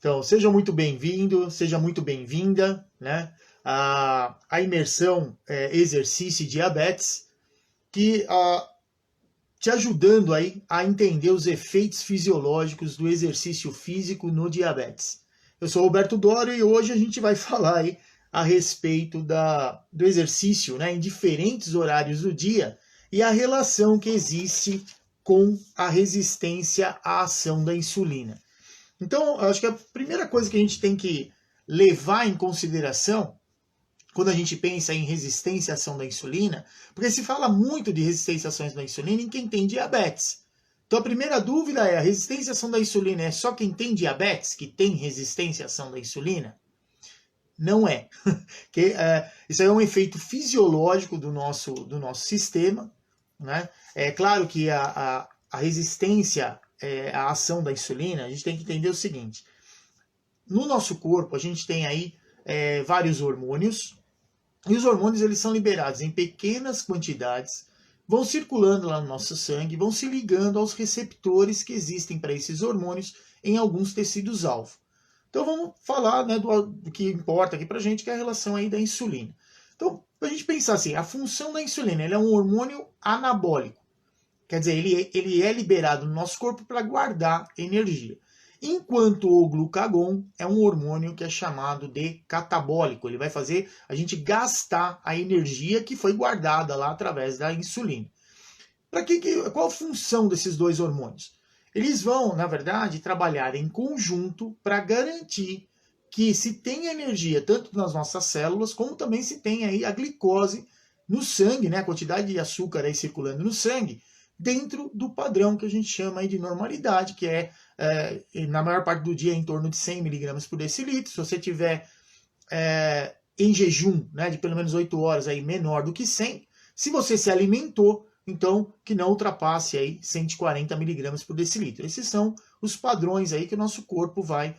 Então, seja muito bem-vindo, seja muito bem-vinda, né? A imersão exercício e diabetes, que te ajudando aí a entender os efeitos fisiológicos do exercício físico no diabetes. Eu sou Roberto Dório e hoje a gente vai falar aí a respeito do exercício, né, em diferentes horários do dia e a relação que existe com a resistência à ação da insulina. Então, eu acho que a primeira coisa que a gente tem que levar em consideração quando a gente pensa em resistência à ação da insulina, porque se fala muito de resistência à ação da insulina em quem tem diabetes. Então, a primeira dúvida é: a resistência à ação da insulina é só quem tem diabetes que tem resistência à ação da insulina? Não é. Isso aí é um efeito fisiológico do nosso sistema, né? É claro que a resistência à ação da insulina, a gente tem que entender o seguinte: no nosso corpo a gente tem aí vários hormônios, e os hormônios eles são liberados em pequenas quantidades, vão circulando lá no nosso sangue, vão se ligando aos receptores que existem para esses hormônios em alguns tecidos-alvo. Então vamos falar, né, do que importa aqui para a gente, que é a relação aí da insulina. Então, para a gente pensar assim, a função da insulina, ele é um hormônio anabólico. Quer dizer, ele é liberado no nosso corpo para guardar energia. Enquanto o glucagon é um hormônio que é chamado de catabólico. Ele vai fazer a gente gastar a energia que foi guardada lá através da insulina. Qual a função desses dois hormônios? Eles vão, na verdade, trabalhar em conjunto para garantir que se tem energia tanto nas nossas células, como também se tem aí a glicose no sangue, né, a quantidade de açúcar aí circulando no sangue, dentro do padrão que a gente chama aí de normalidade, que na maior parte do dia, em torno de 100 miligramas por decilitro. Se você tiver em jejum, né, de pelo menos 8 horas, aí, menor do que 100, se você se alimentou, então que não ultrapasse aí 140 miligramas por decilitro. Esses são os padrões aí que o nosso corpo vai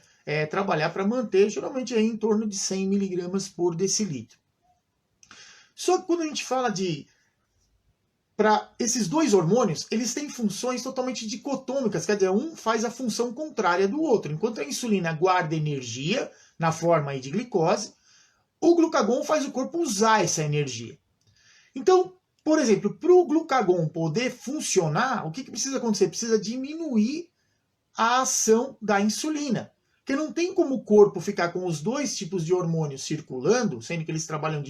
trabalhar para manter, geralmente aí em torno de 100 miligramas por decilitro. Só que quando a gente fala para esses dois hormônios, eles têm funções totalmente dicotômicas, quer dizer, um faz a função contrária do outro. Enquanto a insulina guarda energia na forma aí de glicose, o glucagon faz o corpo usar essa energia. Então, por exemplo, para o glucagon poder funcionar, o que precisa acontecer? Precisa diminuir a ação da insulina. Porque não tem como o corpo ficar com os dois tipos de hormônios circulando, sendo que eles trabalham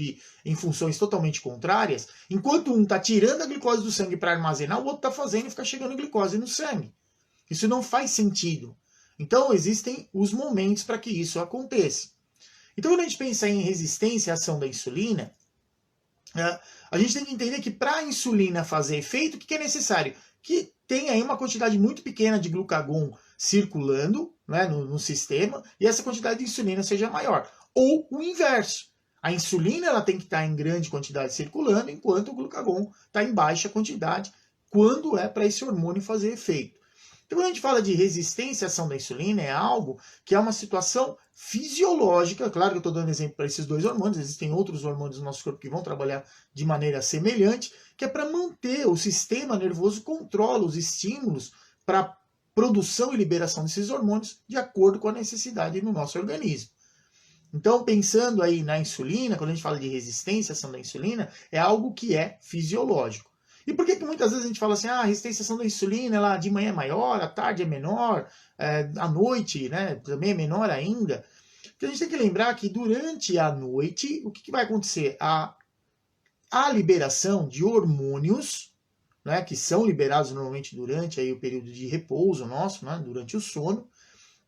em funções totalmente contrárias, enquanto um está tirando a glicose do sangue para armazenar, o outro está fazendo e fica chegando glicose no sangue. Isso não faz sentido. Então, existem os momentos para que isso aconteça. Então, quando a gente pensa em resistência à ação da insulina, a gente tem que entender que para a insulina fazer efeito, o que é necessário? Que tenha aí uma quantidade muito pequena de glucagon circulando, né, no sistema, e essa quantidade de insulina seja maior. Ou o inverso. A insulina ela tem que estar em grande quantidade circulando, enquanto o glucagon está em baixa quantidade, quando é para esse hormônio fazer efeito. Então, quando a gente fala de resistência à ação da insulina, é algo que é uma situação fisiológica. Claro que eu estou dando exemplo para esses dois hormônios, existem outros hormônios do nosso corpo que vão trabalhar de maneira semelhante, que é para manter o sistema nervoso controla os estímulos para produção e liberação desses hormônios de acordo com a necessidade no nosso organismo. Então, pensando aí na insulina, quando a gente fala de resistência à ação da insulina, é algo que é fisiológico. E por que muitas vezes a gente fala assim, a resistência à ação da insulina ela de manhã é maior, à tarde é menor, à noite, né, também é menor ainda? Porque a gente tem que lembrar que durante a noite, o que vai acontecer? A liberação de hormônios, né, que são liberados normalmente durante aí o período de repouso nosso, né, durante o sono,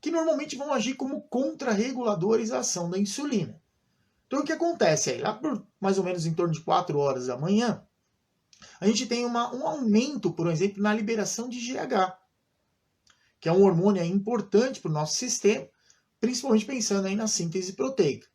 que normalmente vão agir como contrarreguladores à ação da insulina. Então o que acontece aí? Lá por mais ou menos em torno de 4 horas da manhã, a gente tem um aumento, por exemplo, na liberação de GH, que é um hormônio importante para o nosso sistema, principalmente pensando aí na síntese proteica.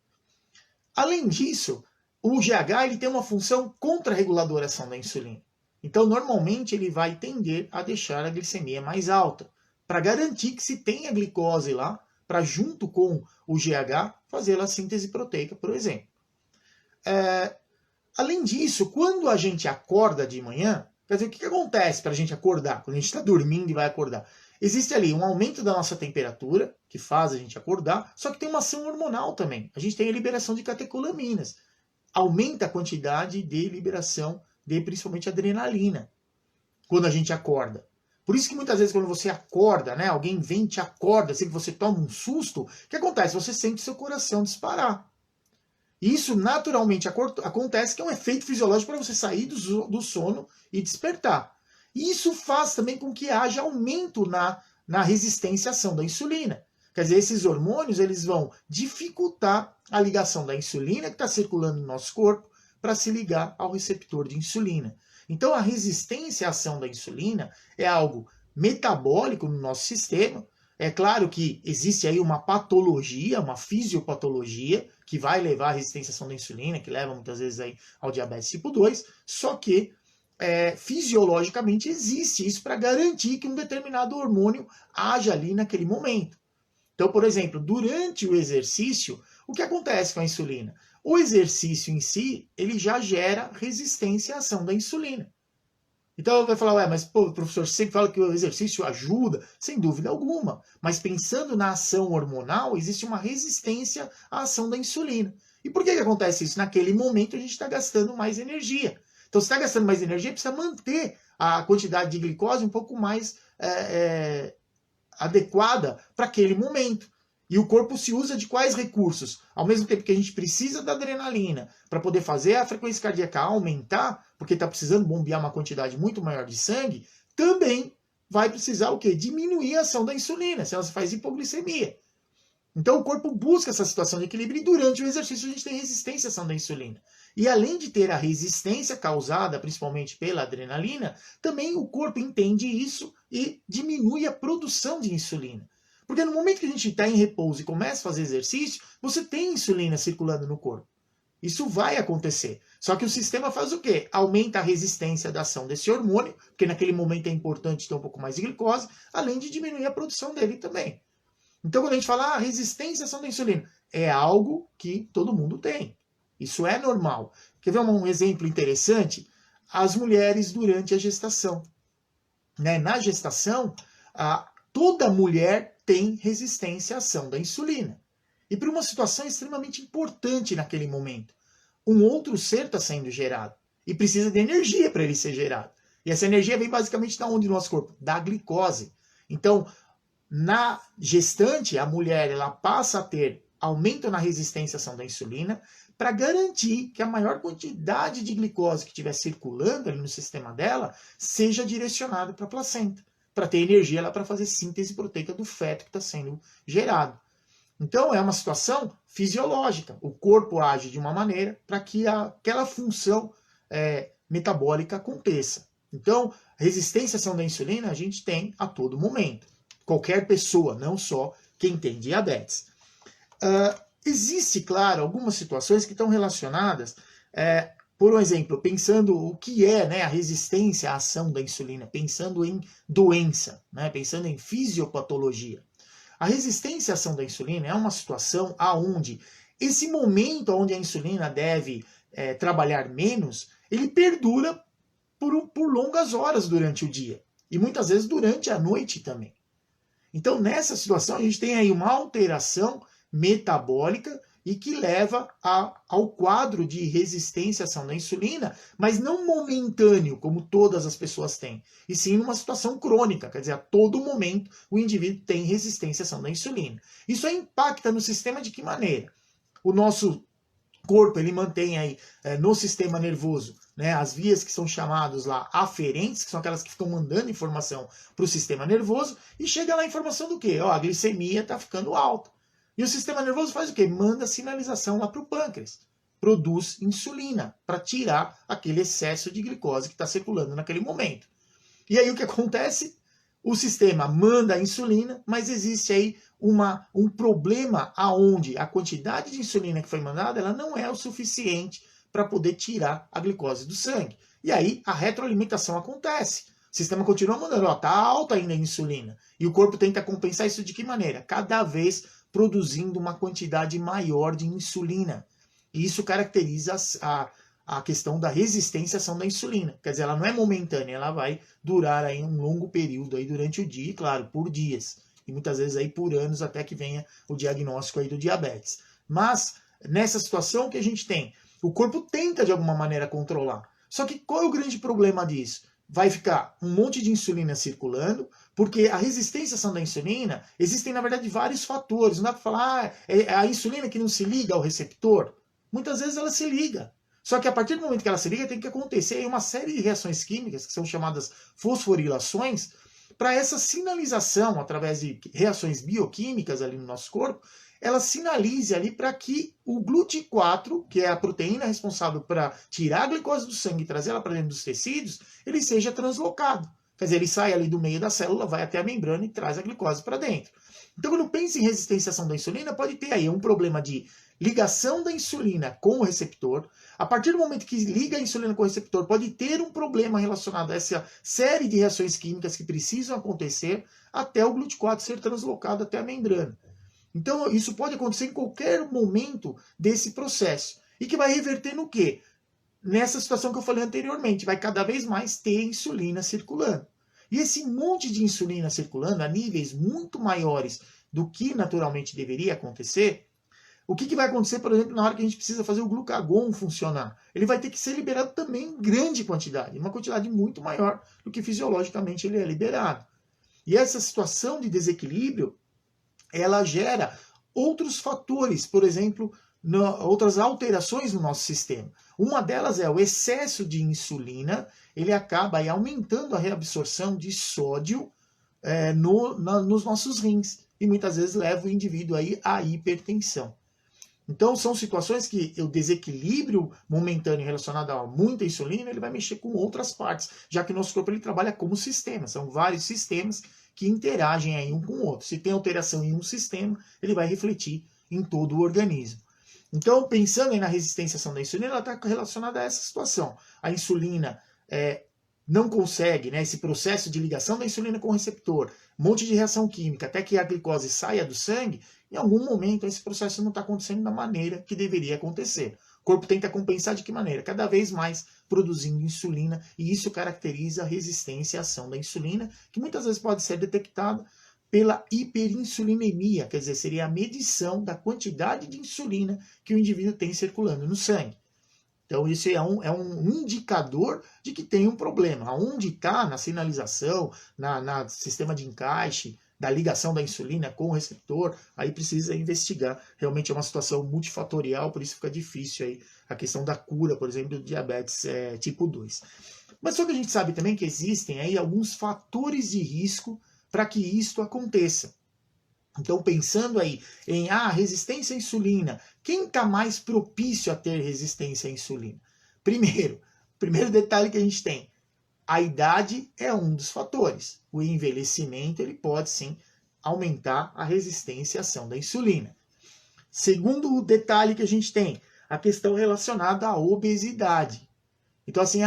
Além disso, o GH ele tem uma função contrarreguladora à ação da insulina. Então, normalmente, ele vai tender a deixar a glicemia mais alta, para garantir que se tenha glicose lá, para junto com o GH fazer a síntese proteica, por exemplo. Além disso, quando a gente acorda de manhã, quer dizer, o que acontece para a gente acordar, quando a gente está dormindo e vai acordar? existe ali um aumento da nossa temperatura, que faz a gente acordar, só que tem uma ação hormonal também. A gente tem a liberação de catecolaminas. Aumenta a quantidade de liberação de principalmente adrenalina quando a gente acorda. Por isso que muitas vezes quando você acorda, né, alguém vem e te acorda, assim que você toma um susto, o que acontece? Você sente seu coração disparar. E isso naturalmente acontece, que é um efeito fisiológico para você sair do sono e despertar. E isso faz também com que haja aumento na resistência à ação da insulina. Quer dizer, esses hormônios eles vão dificultar a ligação da insulina que está circulando no nosso corpo para se ligar ao receptor de insulina. Então, a resistência à ação da insulina é algo metabólico no nosso sistema. É claro que existe aí uma patologia, uma fisiopatologia, que vai levar à resistência à ação da insulina, que leva muitas vezes aí ao diabetes tipo 2, só que fisiologicamente existe isso para garantir que um determinado hormônio haja ali naquele momento. Então, por exemplo, durante o exercício, o que acontece com a insulina? O exercício em si, ele já gera resistência à ação da insulina. Então vai falar, mas pô, o professor sempre fala que o exercício ajuda, sem dúvida alguma. Mas pensando na ação hormonal, existe uma resistência à ação da insulina. E por que acontece isso? Naquele momento a gente está gastando mais energia. Então, se está gastando mais energia, precisa manter a quantidade de glicose um pouco mais adequada para aquele momento. E o corpo se usa de quais recursos? Ao mesmo tempo que a gente precisa da adrenalina para poder fazer a frequência cardíaca aumentar, porque está precisando bombear uma quantidade muito maior de sangue, também vai precisar o quê? Diminuir a ação da insulina, senão você faz hipoglicemia. Então o corpo busca essa situação de equilíbrio e durante o exercício a gente tem resistência à ação da insulina. E além de ter a resistência causada principalmente pela adrenalina, também o corpo entende isso e diminui a produção de insulina. Porque no momento que a gente está em repouso e começa a fazer exercício, você tem insulina circulando no corpo. Isso vai acontecer. Só que o sistema faz o quê? Aumenta a resistência da ação desse hormônio, porque naquele momento é importante ter um pouco mais de glicose, além de diminuir a produção dele também. Então, quando a gente fala resistência à ação da insulina, é algo que todo mundo tem. Isso é normal. Quer ver um exemplo interessante? As mulheres durante a gestação. Na gestação, toda mulher tem resistência à ação da insulina. E por uma situação extremamente importante naquele momento. Um outro ser está sendo gerado. E precisa de energia para ele ser gerado. E essa energia vem basicamente da onde no nosso corpo? Da glicose. Então, na gestante, a mulher ela passa a ter aumento na resistência à ação da insulina para garantir que a maior quantidade de glicose que estiver circulando ali no sistema dela seja direcionada para a placenta, para ter energia lá para fazer síntese proteica do feto que está sendo gerado. Então é uma situação fisiológica. O corpo age de uma maneira para que aquela função metabólica aconteça. Então, resistência à ação da insulina a gente tem a todo momento. Qualquer pessoa, não só quem tem diabetes. Existe, claro, algumas situações que estão relacionadas, por exemplo, pensando o que é a resistência à ação da insulina, pensando em doença, pensando em fisiopatologia. A resistência à ação da insulina é uma situação onde esse momento onde a insulina deve trabalhar menos, ele perdura por longas horas durante o dia. E muitas vezes durante a noite também. Então, nessa situação, a gente tem aí uma alteração metabólica e que leva ao quadro de resistência à ação da insulina, mas não momentâneo, como todas as pessoas têm, e sim numa situação crônica, quer dizer, a todo momento o indivíduo tem resistência à ação da insulina. Isso aí impacta no sistema de que maneira? O nosso corpo ele mantém aí no sistema nervoso as vias que são chamadas lá aferentes, que são aquelas que ficam mandando informação para o sistema nervoso, e chega lá a informação do quê? A glicemia está ficando alta. E o sistema nervoso faz o quê? Manda sinalização lá para o pâncreas. Produz insulina para tirar aquele excesso de glicose que está circulando naquele momento. E aí o que acontece? O sistema manda a insulina, mas existe aí um problema aonde a quantidade de insulina que foi mandada ela não é o suficiente para poder tirar a glicose do sangue. E aí a retroalimentação acontece. O sistema continua mandando, está alta ainda a insulina. E o corpo tenta compensar isso de que maneira? Cada vez produzindo uma quantidade maior de insulina. E isso caracteriza a a questão da resistência à ação da insulina. Quer dizer, ela não é momentânea, ela vai durar aí um longo período aí durante o dia, e claro, por dias. E muitas vezes aí por anos até que venha o diagnóstico aí do diabetes. Mas, nessa situação que a gente tem, o corpo tenta de alguma maneira controlar. Só que qual é o grande problema disso? Vai ficar um monte de insulina circulando, porque a resistência à ação da insulina, existem na verdade vários fatores. Não dá para falar, é a insulina que não se liga ao receptor. Muitas vezes ela se liga. Só que a partir do momento que ela se liga, tem que acontecer uma série de reações químicas, que são chamadas fosforilações, para essa sinalização, através de reações bioquímicas ali no nosso corpo, ela sinalize ali para que o GLUT4, que é a proteína responsável para tirar a glicose do sangue e trazer ela para dentro dos tecidos, ele seja translocado. Quer dizer, ele sai ali do meio da célula, vai até a membrana e traz a glicose para dentro. Então, quando pensa em resistência à ação da insulina, pode ter aí um problema de ligação da insulina com o receptor. A partir do momento que liga a insulina com o receptor, pode ter um problema relacionado a essa série de reações químicas que precisam acontecer até o GLUT4 ser translocado até a membrana. Então, isso pode acontecer em qualquer momento desse processo. E que vai reverter no quê? Nessa situação que eu falei anteriormente, vai cada vez mais ter insulina circulando. E esse monte de insulina circulando a níveis muito maiores do que naturalmente deveria acontecer, o que vai acontecer, por exemplo, na hora que a gente precisa fazer o glucagon funcionar? Ele vai ter que ser liberado também em grande quantidade, uma quantidade muito maior do que fisiologicamente ele é liberado. E essa situação de desequilíbrio, ela gera outros fatores, por exemplo, outras alterações no nosso sistema. Uma delas é o excesso de insulina, ele acaba aí aumentando a reabsorção de sódio nos nossos rins, e muitas vezes leva o indivíduo aí à hipertensão. Então, são situações que o desequilíbrio momentâneo relacionado a muita insulina, ele vai mexer com outras partes, já que o nosso corpo ele trabalha como sistema, são vários sistemas que interagem aí um com o outro. Se tem alteração em um sistema, ele vai refletir em todo o organismo. Então, pensando aí na resistência à ação da insulina, ela está relacionada a essa situação. A insulina não consegue, esse processo de ligação da insulina com o receptor, um monte de reação química, até que a glicose saia do sangue, em algum momento esse processo não está acontecendo da maneira que deveria acontecer. O corpo tenta compensar de que maneira? Cada vez mais produzindo insulina, e isso caracteriza a resistência à ação da insulina, que muitas vezes pode ser detectada pela hiperinsulinemia, quer dizer, seria a medição da quantidade de insulina que o indivíduo tem circulando no sangue. Então, isso é um indicador de que tem um problema. Aonde está na sinalização, na sistema de encaixe, da ligação da insulina com o receptor, aí precisa investigar. Realmente é uma situação multifatorial, por isso fica difícil aí a questão da cura, por exemplo, do diabetes tipo 2. Mas só que a gente sabe também que existem aí alguns fatores de risco para que isto aconteça. Então, pensando aí em resistência à insulina, quem está mais propício a ter resistência à insulina? Primeiro detalhe que a gente tem, a idade é um dos fatores. O envelhecimento ele pode sim aumentar a resistência à ação da insulina. Segundo detalhe que a gente tem, a questão relacionada à obesidade. Então assim,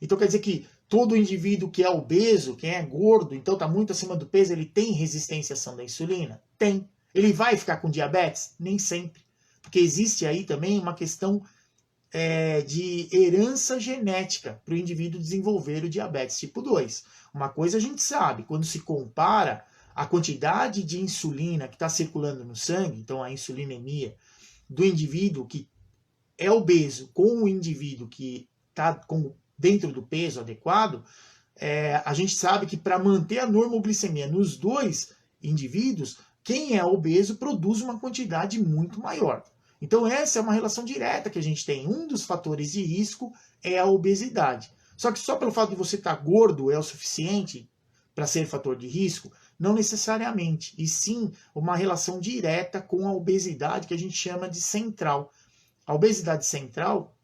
então quer dizer que todo indivíduo que é obeso, quem é gordo, então está muito acima do peso, ele tem resistência à ação da insulina? Tem. Ele vai ficar com diabetes? Nem sempre. Porque existe aí também uma questão de herança genética para o indivíduo desenvolver o diabetes tipo 2. Uma coisa a gente sabe, quando se compara a quantidade de insulina que está circulando no sangue, então a insulinemia, do indivíduo que é obeso com o indivíduo que está dentro do peso adequado, a gente sabe que para manter a normoglicemia nos dois indivíduos, quem é obeso produz uma quantidade muito maior. Então essa é uma relação direta que a gente tem. Um dos fatores de risco é a obesidade. Só que só pelo fato de você estar gordo é o suficiente para ser fator de risco? Não necessariamente. E sim uma relação direta com a obesidade que a gente chama de central. A obesidade central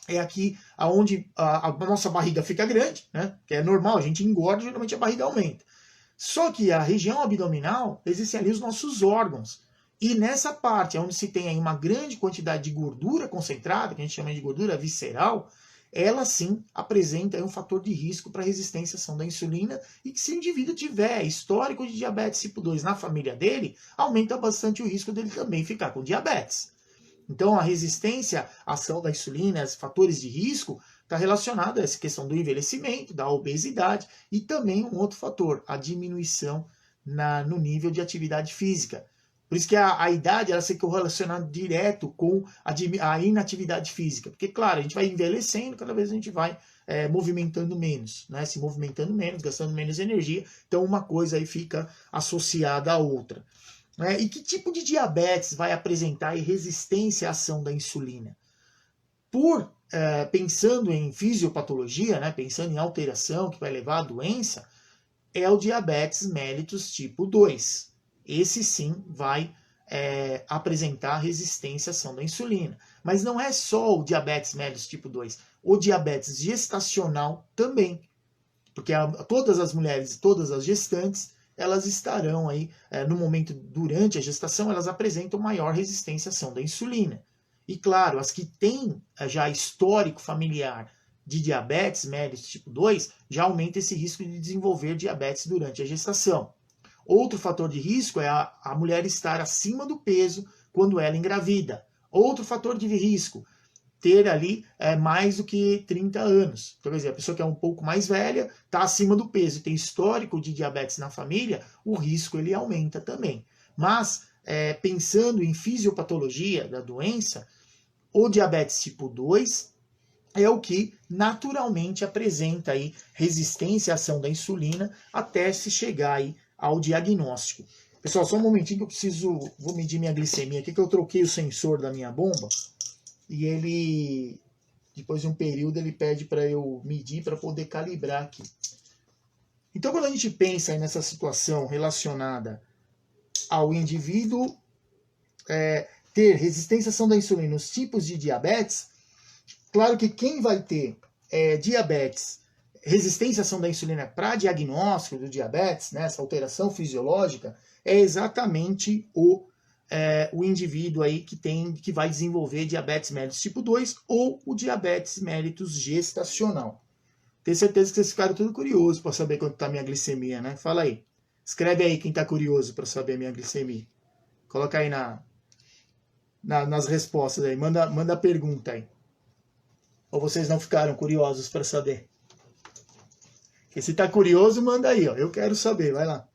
é aqui onde a nossa barriga fica grande, que é normal, a gente engorda, geralmente a barriga aumenta. Só que a região abdominal, existem ali os nossos órgãos. E nessa parte, onde se tem aí uma grande quantidade de gordura concentrada, que a gente chama de gordura visceral, ela sim apresenta aí um fator de risco para a resistência à ação da insulina, e que se o indivíduo tiver histórico de diabetes tipo 2 na família dele, aumenta bastante o risco dele também ficar com diabetes. Então, a resistência à ação da insulina, os fatores de risco, está relacionado a essa questão do envelhecimento, da obesidade e também um outro fator, a diminuição no nível de atividade física. Por isso que a idade ela se correlaciona direto com a inatividade física. Porque, claro, a gente vai envelhecendo, cada vez a gente vai movimentando menos, né? Se movimentando menos, gastando menos energia. Então, uma coisa aí fica associada à outra. E que tipo de diabetes vai apresentar resistência à ação da insulina? Pensando em fisiopatologia, né, pensando em alteração que vai levar à doença, é o diabetes mellitus tipo 2. Esse sim vai apresentar resistência à ação da insulina. Mas não é só o diabetes mellitus tipo 2, o diabetes gestacional também. Porque todas as mulheres, todas as gestantes, elas estarão aí, no momento, durante a gestação, elas apresentam maior resistência à ação da insulina. E claro, as que têm já histórico familiar de diabetes mellitus tipo 2, já aumenta esse risco de desenvolver diabetes durante a gestação. Outro fator de risco é a mulher estar acima do peso quando ela engravida. Outro fator de risco, ter ali mais do que 30 anos. Então, quer dizer, a pessoa que é um pouco mais velha, está acima do peso e tem histórico de diabetes na família, o risco ele aumenta também. Mas, pensando em fisiopatologia da doença, o diabetes tipo 2 é o que naturalmente apresenta aí resistência à ação da insulina até se chegar aí ao diagnóstico. Pessoal, só um momentinho que vou medir minha glicemia aqui, que eu troquei o sensor da minha bomba e ele, depois de um período, ele pede para eu medir para poder calibrar aqui. Então, quando a gente pensa aí nessa situação relacionada ao indivíduo ter resistência à ação da insulina nos tipos de diabetes, claro que quem vai ter diabetes, resistência à ação da insulina para diagnóstico do diabetes, né, essa alteração fisiológica, é exatamente o indivíduo aí que vai desenvolver diabetes mellitus tipo 2 ou o diabetes mellitus gestacional. Tenho certeza que vocês ficaram tudo curiosos para saber quanto está a minha glicemia, né? Fala aí. Escreve aí quem está curioso para saber a minha glicemia. Coloca aí nas respostas aí. Manda a pergunta aí. Ou vocês não ficaram curiosos para saber? Porque se está curioso, manda aí, ó. Eu quero saber, vai lá.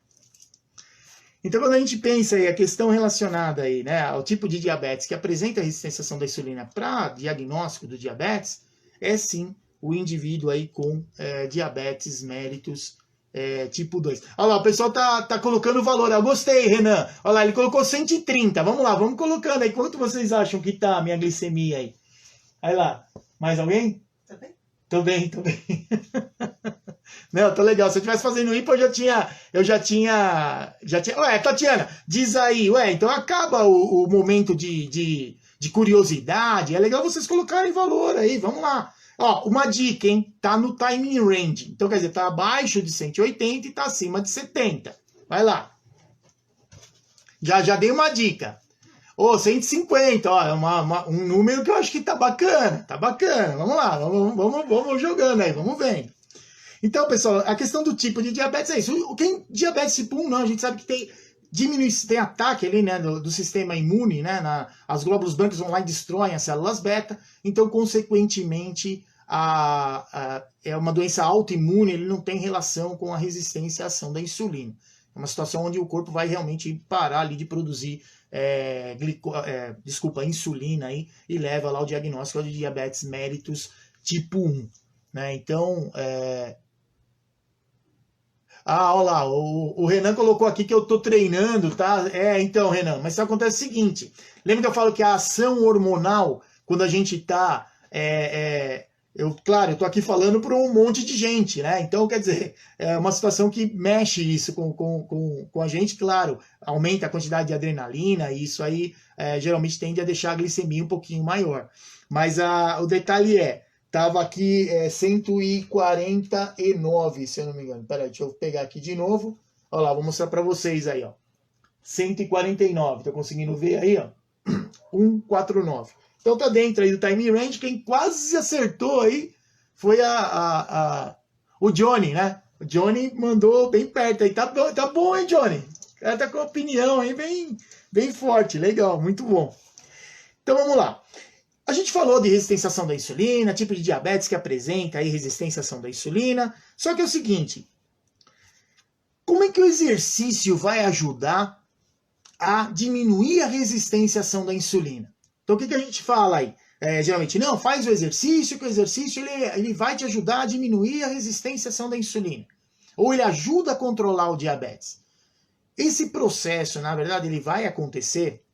Então, quando a gente pensa aí a questão relacionada aí, né, ao tipo de diabetes que apresenta resistência à ação da insulina para diagnóstico do diabetes, é sim o indivíduo aí com diabetes mellitus tipo 2. Olha lá, o pessoal tá colocando o valor. Eu gostei, Renan. Olha lá, ele colocou 130. Vamos lá, vamos colocando aí. Quanto vocês acham que tá a minha glicemia aí? Aí lá. Mais alguém? Tô bem. Não, tá legal. Se eu estivesse fazendo IPA, eu já tinha. Ué, Tatiana, diz aí, então acaba o momento de curiosidade. É legal vocês colocarem valor aí, vamos lá. Ó, uma dica, hein? Tá no time range. Então, quer dizer, tá abaixo de 180 e tá acima de 70. Vai lá. Já dei uma dica. 150, ó, um número que eu acho que tá bacana. Vamos lá, vamos jogando aí, vamos vendo. Então, pessoal, a questão do tipo de diabetes é isso. Quem diabetes tipo 1, não, a gente sabe que tem ataque ali, né, do sistema imune, né, as glóbulos brancos vão lá e destroem as células beta, então, consequentemente, é uma doença autoimune, ele não tem relação com a resistência à ação da insulina. É uma situação onde o corpo vai realmente parar ali de produzir insulina aí, e leva lá o diagnóstico de diabetes mellitus tipo 1. Né? Então, olha lá, o Renan colocou aqui que eu tô treinando, tá? Então, Renan, mas acontece o seguinte, lembra que eu falo que a ação hormonal, quando a gente tá... Claro, eu tô aqui falando para um monte de gente, né? Então, quer dizer, é uma situação que mexe isso com a gente, claro, aumenta a quantidade de adrenalina, e isso aí geralmente tende a deixar a glicemia um pouquinho maior. Mas o detalhe tava aqui 149, se eu não me engano. Peraí, deixa eu pegar aqui de novo. Olha lá, vou mostrar para vocês aí, ó. 149, tô conseguindo ver aí, ó. 149. Então tá dentro aí do time range. Quem quase acertou aí foi o Johnny, né? O Johnny mandou bem perto aí. Tá bom, hein, Johnny? O cara tá com opinião aí bem forte. Legal, muito bom. Então vamos lá. A gente falou de resistência à ação da insulina, tipo de diabetes que apresenta aí resistência à ação da insulina. Só que é o seguinte, como é que o exercício vai ajudar a diminuir a resistência à ação da insulina? Então o que a gente fala aí? Geralmente, não, faz o exercício, que o exercício ele vai te ajudar a diminuir a resistência à ação da insulina. Ou ele ajuda a controlar o diabetes. Esse processo, na verdade, ele vai acontecer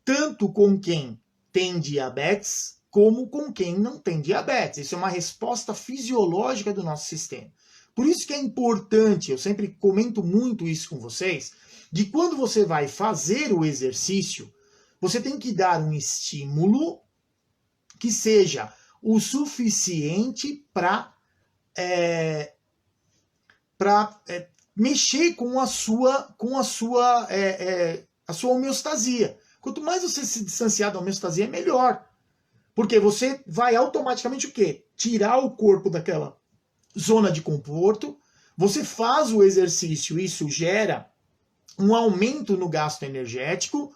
tanto com quem tem diabetes, como com quem não tem diabetes. Isso é uma resposta fisiológica do nosso sistema. Por isso que é importante, eu sempre comento muito isso com vocês, de quando você vai fazer o exercício, você tem que dar um estímulo que seja o suficiente para mexer com a sua homeostasia. Quanto mais você se distanciar da homeostasia, é melhor. Porque você vai automaticamente o quê? Tirar o corpo daquela zona de conforto, você faz o exercício, isso gera um aumento no gasto energético,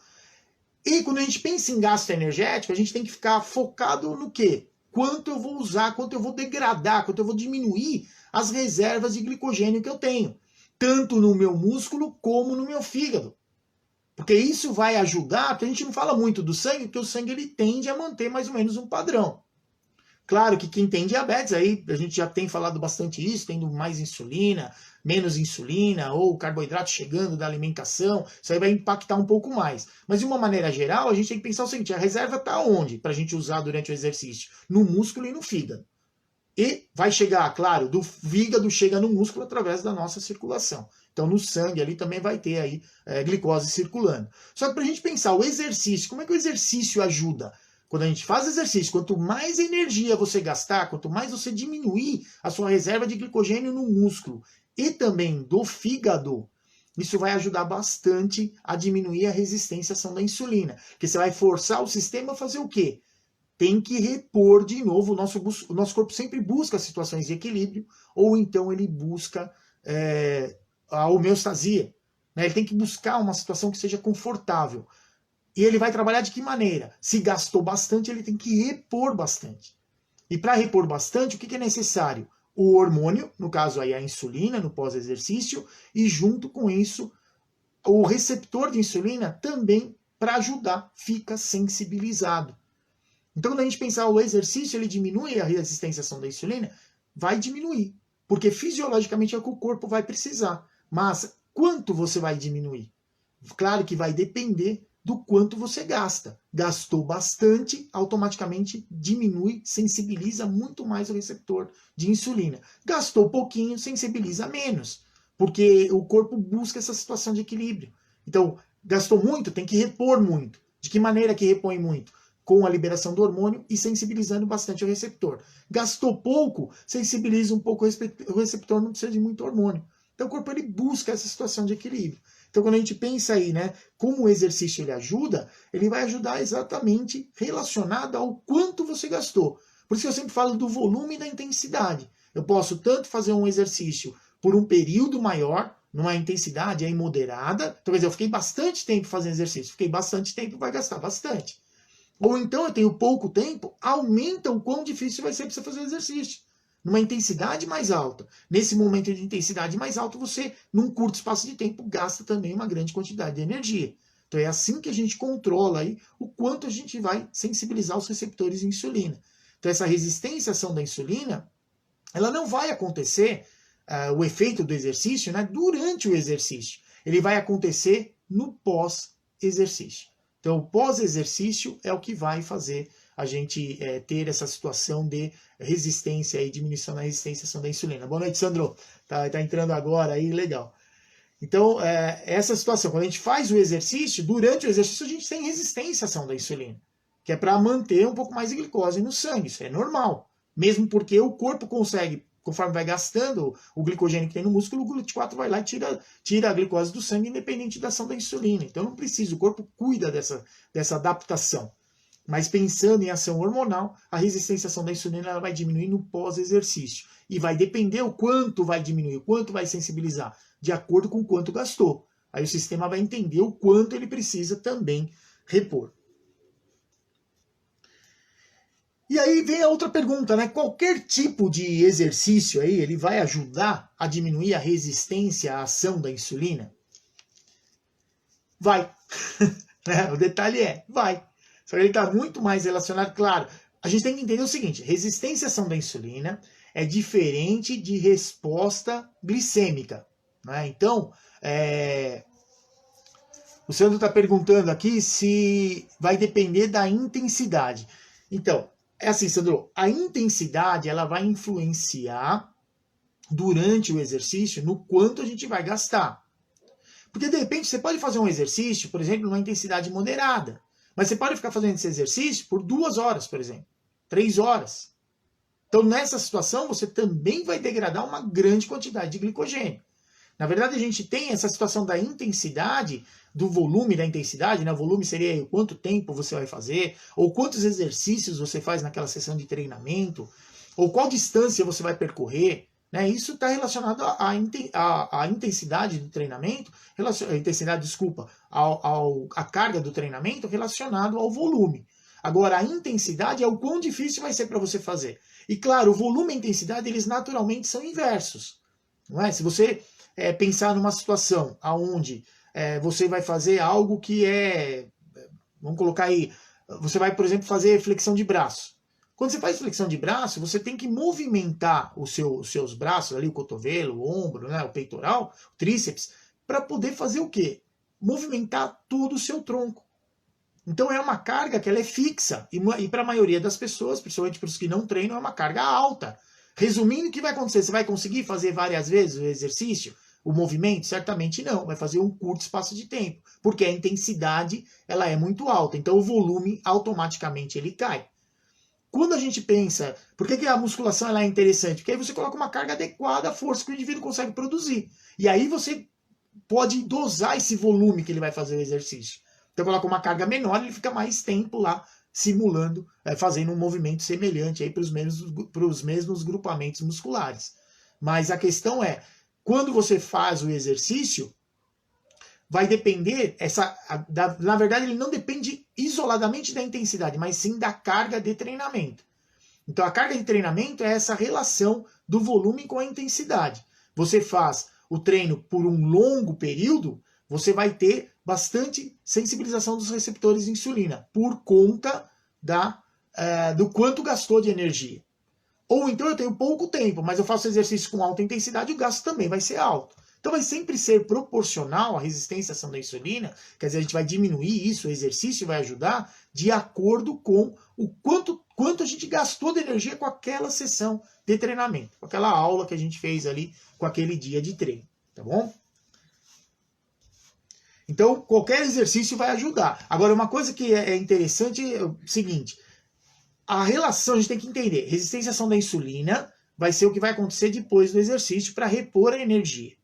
e quando a gente pensa em gasto energético, a gente tem que ficar focado no quê? Quanto eu vou usar, quanto eu vou degradar, quanto eu vou diminuir as reservas de glicogênio que eu tenho, tanto no meu músculo como no meu fígado. Porque isso vai ajudar, porque a gente não fala muito do sangue, porque o sangue ele tende a manter mais ou menos um padrão. Claro que quem tem diabetes, aí a gente já tem falado bastante isso, tendo mais insulina, menos insulina, ou carboidrato chegando da alimentação, isso aí vai impactar um pouco mais. Mas de uma maneira geral, a gente tem que pensar o seguinte, a reserva está onde para a gente usar durante o exercício? No músculo e no fígado. E vai chegar, claro, do fígado chega no músculo através da nossa circulação. Então no sangue ali também vai ter aí glicose circulando. Só que para a gente pensar o exercício, como é que o exercício ajuda? Quando a gente faz exercício, quanto mais energia você gastar, quanto mais você diminuir a sua reserva de glicogênio no músculo e também do fígado, isso vai ajudar bastante a diminuir a resistência à ação da insulina. Porque você vai forçar o sistema a fazer o quê? Tem que repor de novo, o nosso corpo sempre busca situações de equilíbrio, ou então ele busca a homeostasia. Né? Ele tem que buscar uma situação que seja confortável. E ele vai trabalhar de que maneira? Se gastou bastante, ele tem que repor bastante. E para repor bastante, o que é necessário? O hormônio, no caso aí a insulina, no pós-exercício, e junto com isso, o receptor de insulina também, para ajudar, fica sensibilizado. Então, quando a gente pensar o exercício, ele diminui a resistência à ação da insulina, vai diminuir. Porque fisiologicamente é o que o corpo vai precisar. Mas quanto você vai diminuir? Claro que vai depender do quanto você gasta. Gastou bastante, automaticamente diminui, sensibiliza muito mais o receptor de insulina. Gastou pouquinho, sensibiliza menos, porque o corpo busca essa situação de equilíbrio. Então, gastou muito, tem que repor muito. De que maneira que repõe muito? Com a liberação do hormônio e sensibilizando bastante o receptor. Gastou pouco, sensibiliza um pouco o receptor, não precisa de muito hormônio. Então o corpo ele busca essa situação de equilíbrio. Então quando a gente pensa aí, né, como o exercício ele ajuda, ele vai ajudar exatamente relacionado ao quanto você gastou. Por isso que eu sempre falo do volume e da intensidade. Eu posso tanto fazer um exercício por um período maior, numa intensidade aí moderada, então quer dizer, eu fiquei bastante tempo fazendo exercício, fiquei bastante tempo, vai gastar bastante. Ou então eu tenho pouco tempo, aumenta o quão difícil vai ser para você fazer o exercício. Numa intensidade mais alta. Nesse momento de intensidade mais alta, você, num curto espaço de tempo, gasta também uma grande quantidade de energia. Então é assim que a gente controla aí o quanto a gente vai sensibilizar os receptores de insulina. Então essa resistência à ação da insulina, ela não vai acontecer, o efeito do exercício, né, durante o exercício. Ele vai acontecer no pós-exercício. Então, o pós-exercício é o que vai fazer a gente ter essa situação de resistência e diminuição da resistência à ação da insulina. Boa noite, Sandro. Tá entrando agora aí, legal. Então, essa situação, quando a gente faz o exercício, durante o exercício a gente tem resistência à ação da insulina, que é para manter um pouco mais de glicose no sangue. Isso é normal. Mesmo porque o corpo consegue, conforme vai gastando o glicogênio que tem no músculo, o GLUT4 vai lá e tira a glicose do sangue, independente da ação da insulina. Então não precisa, o corpo cuida dessa adaptação. Mas pensando em ação hormonal, a resistência à ação da insulina ela vai diminuir no pós-exercício. E vai depender o quanto vai diminuir, o quanto vai sensibilizar, de acordo com o quanto gastou. Aí o sistema vai entender o quanto ele precisa também repor. E aí vem a outra pergunta, né? Qualquer tipo de exercício aí, ele vai ajudar a diminuir a resistência à ação da insulina? Vai. Né? O detalhe é, vai. Só que ele está muito mais relacionado, claro. A gente tem que entender o seguinte, resistência à ação da insulina é diferente de resposta glicêmica. Né? Então, o Sandro está perguntando aqui se vai depender da intensidade. Então, é assim, Sandro, a intensidade ela vai influenciar durante o exercício no quanto a gente vai gastar. Porque de repente você pode fazer um exercício, por exemplo, numa intensidade moderada. Mas você pode ficar fazendo esse exercício por 2 horas, por exemplo. 3 horas. Então, nessa situação, você também vai degradar uma grande quantidade de glicogênio. Na verdade, a gente tem essa situação da intensidade, do volume da intensidade, né? O volume seria quanto tempo você vai fazer, ou quantos exercícios você faz naquela sessão de treinamento, ou qual distância você vai percorrer. Né? Isso está relacionado à intensidade do treinamento, a carga do treinamento relacionado ao volume. Agora, a intensidade é o quão difícil vai ser para você fazer. E claro, o volume e a intensidade, eles naturalmente são inversos. Não é? Se você pensar numa situação onde você vai fazer algo que vamos colocar aí, você vai, por exemplo, fazer flexão de braço. Quando você faz flexão de braço, você tem que movimentar os seus braços, ali, o cotovelo, o ombro, né, o peitoral, o tríceps, para poder fazer o quê? Movimentar todo o seu tronco. Então é uma carga que ela é fixa, e para a maioria das pessoas, principalmente para os que não treinam, é uma carga alta. Resumindo, o que vai acontecer? Você vai conseguir fazer várias vezes o exercício? O movimento? Certamente não, vai fazer um curto espaço de tempo, porque a intensidade ela é muito alta, então o volume automaticamente ele cai. Quando a gente pensa, por que a musculação ela é interessante? Porque aí você coloca uma carga adequada à força que o indivíduo consegue produzir. E aí você pode dosar esse volume que ele vai fazer o exercício. Então coloca uma carga menor, ele fica mais tempo lá simulando, fazendo um movimento semelhante para os mesmos grupamentos musculares. Mas a questão é, quando você faz o exercício, vai depender, na verdade ele não depende isoladamente da intensidade, mas sim da carga de treinamento. Então a carga de treinamento é essa relação do volume com a intensidade. Você faz o treino por um longo período, você vai ter bastante sensibilização dos receptores de insulina, por conta do quanto gastou de energia. Ou então eu tenho pouco tempo, mas eu faço exercício com alta intensidade, o gasto também vai ser alto. Então vai sempre ser proporcional à resistência à ação da insulina, quer dizer, a gente vai diminuir isso, o exercício vai ajudar, de acordo com o quanto a gente gastou de energia com aquela sessão de treinamento, com aquela aula que a gente fez ali, com aquele dia de treino, tá bom? Então, qualquer exercício vai ajudar. Agora, uma coisa que é interessante é o seguinte, a relação, a gente tem que entender, resistência à ação da insulina vai ser o que vai acontecer depois do exercício para repor a energia.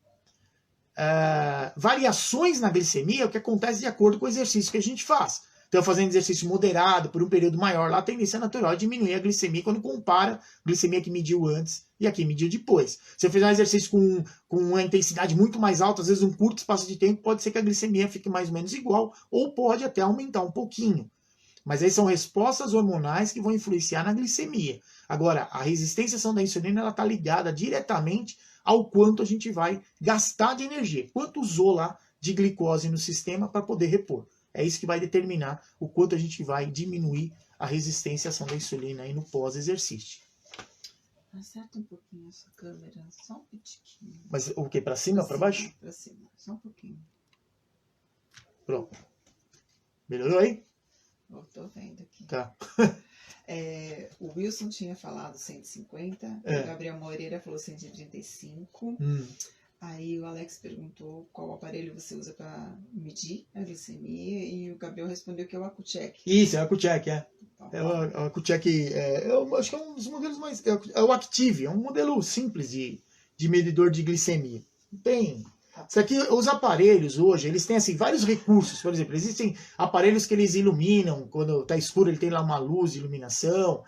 Variações na glicemia é o que acontece de acordo com o exercício que a gente faz. Então, fazendo exercício moderado por um período maior, lá a tendência natural é diminuir a glicemia quando compara a glicemia que mediu antes e a que mediu depois. Se eu fizer um exercício com uma intensidade muito mais alta, às vezes um curto espaço de tempo, pode ser que a glicemia fique mais ou menos igual, ou pode até aumentar um pouquinho. Mas aí são respostas hormonais que vão influenciar na glicemia. Agora, a resistência à ação da insulina está ligada diretamente ao quanto a gente vai gastar de energia, quanto usou lá de glicose no sistema para poder repor. É isso que vai determinar o quanto a gente vai diminuir a resistência à ação da insulina aí no pós-exercício. Acerta um pouquinho essa câmera, só um pouquinho. Mas o que? Para cima ou para baixo? Para cima, só um pouquinho. Pronto. Melhorou aí? Eu tô vendo aqui. Tá. O Wilson tinha falado 150, o Gabriel Moreira falou 135. Aí o Alex perguntou qual aparelho você usa para medir a glicemia e o Gabriel respondeu que é o Accu-Chek. Isso, é o Accu-Chek, Então, é o Accu-Chek, eu acho que é um dos modelos mais... É o Active, é um modelo simples de medidor de glicemia. Tem... Isso aqui, os aparelhos hoje, eles têm assim, vários recursos. Por exemplo, existem aparelhos que eles iluminam, quando está escuro ele tem lá uma luz de iluminação,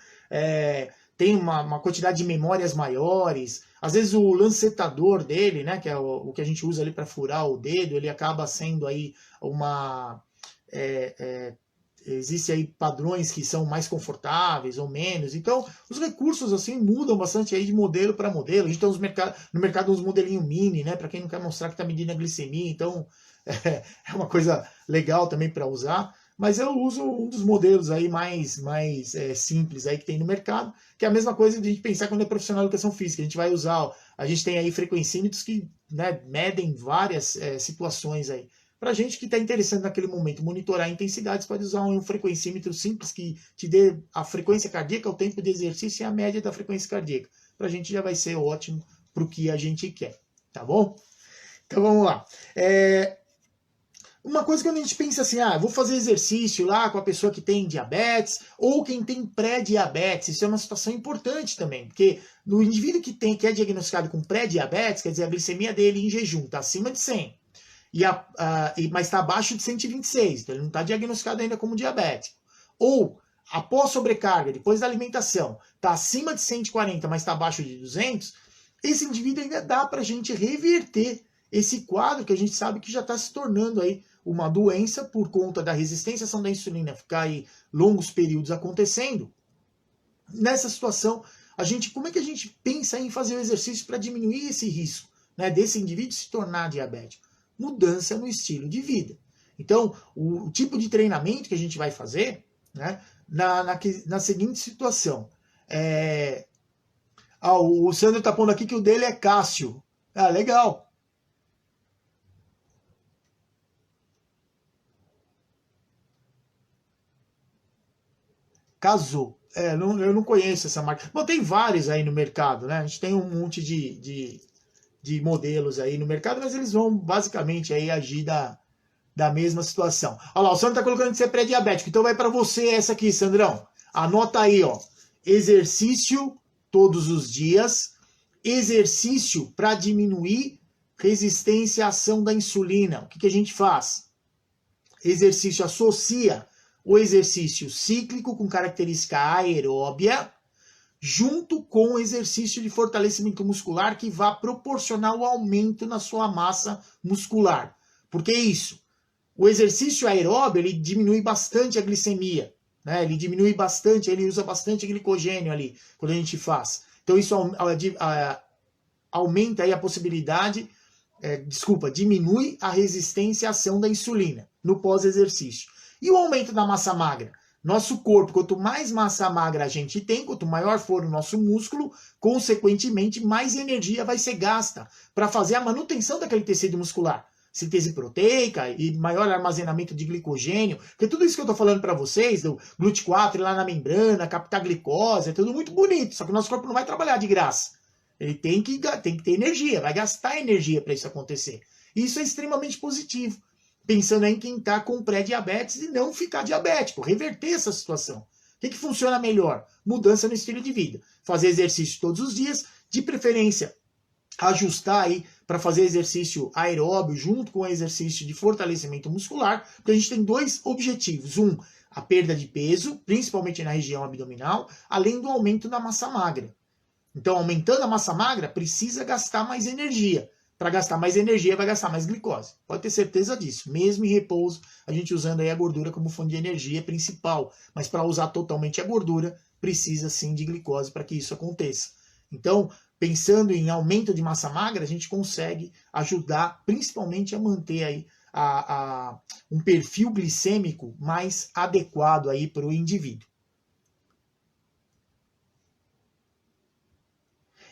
tem uma quantidade de memórias maiores. Às vezes o lancetador dele, né, que é o que a gente usa ali para furar o dedo, ele acaba sendo aí existem aí padrões que são mais confortáveis ou menos. Então, os recursos assim mudam bastante aí de modelo para modelo. A gente tem no mercado uns modelinhos mini, né? Para quem não quer mostrar que está medindo a glicemia, então é uma coisa legal também para usar. Mas eu uso um dos modelos aí mais simples aí que tem no mercado, que é a mesma coisa de a gente pensar quando é profissional de educação física. A gente vai usar, a gente tem aí frequencímetros que, né, medem várias situações aí. Para gente que está interessado naquele momento monitorar a intensidade, você pode usar um frequencímetro simples que te dê a frequência cardíaca, o tempo de exercício e a média da frequência cardíaca. Para a gente já vai ser ótimo para o que a gente quer, tá bom? Então vamos lá. Uma coisa quando a gente pensa assim, vou fazer exercício lá com a pessoa que tem diabetes ou quem tem pré-diabetes, isso é uma situação importante também, porque no indivíduo que é diagnosticado com pré-diabetes, quer dizer, a glicemia dele em jejum está acima de 100, mas está abaixo de 126, então ele não está diagnosticado ainda como diabético. Ou, após sobrecarga, depois da alimentação, está acima de 140, mas está abaixo de 200, esse indivíduo ainda dá para a gente reverter esse quadro que a gente sabe que já está se tornando aí uma doença por conta da resistência à ação da insulina ficar aí longos períodos acontecendo. Nessa situação, como é que a gente pensa em fazer o exercício para diminuir esse risco, né, desse indivíduo se tornar diabético? Mudança no estilo de vida. Então, o tipo de treinamento que a gente vai fazer, né, na seguinte situação. O Sandro está pondo aqui que o dele é Cássio. Legal. Casou. Eu não conheço essa marca. Bom, tem vários aí no mercado, né? A gente tem um monte de modelos aí no mercado, mas eles vão basicamente aí agir da mesma situação. Olha lá, o Sandro tá colocando que você é pré-diabético, então vai para você essa aqui, Sandrão. Anota aí, ó. Exercício todos os dias, exercício para diminuir resistência à ação da insulina. O que a gente faz? Exercício associa o exercício cíclico com característica aeróbia, junto com o exercício de fortalecimento muscular que vai proporcionar o aumento na sua massa muscular. Por que isso? O exercício aeróbio ele diminui bastante a glicemia, né? Ele diminui bastante, ele usa bastante glicogênio ali quando a gente faz. Então isso aumenta aí a possibilidade, diminui a resistência à ação da insulina no pós-exercício. E o aumento da massa magra? Nosso corpo, quanto mais massa magra a gente tem, quanto maior for o nosso músculo, consequentemente, mais energia vai ser gasta para fazer a manutenção daquele tecido muscular. Síntese proteica e maior armazenamento de glicogênio, porque tudo isso que eu estou falando para vocês, do GLUT4 lá na membrana, captar glicose, é tudo muito bonito, só que o nosso corpo não vai trabalhar de graça. Ele tem que ter energia, vai gastar energia para isso acontecer. E isso é extremamente positivo. Pensando em quem está com pré-diabetes e não ficar diabético, reverter essa situação. O que funciona melhor? Mudança no estilo de vida. Fazer exercício todos os dias, de preferência ajustar aí para fazer exercício aeróbio junto com o exercício de fortalecimento muscular, porque a gente tem dois objetivos. A perda de peso, principalmente na região abdominal, além do aumento da massa magra. Então, aumentando a massa magra, precisa gastar mais energia. Para gastar mais energia, vai gastar mais glicose. Pode ter certeza disso. Mesmo em repouso, a gente usando aí a gordura como fonte de energia principal. Mas para usar totalmente a gordura, precisa sim de glicose para que isso aconteça. Então, pensando em aumento de massa magra, a gente consegue ajudar principalmente a manter aí um perfil glicêmico mais adequado aí para o indivíduo.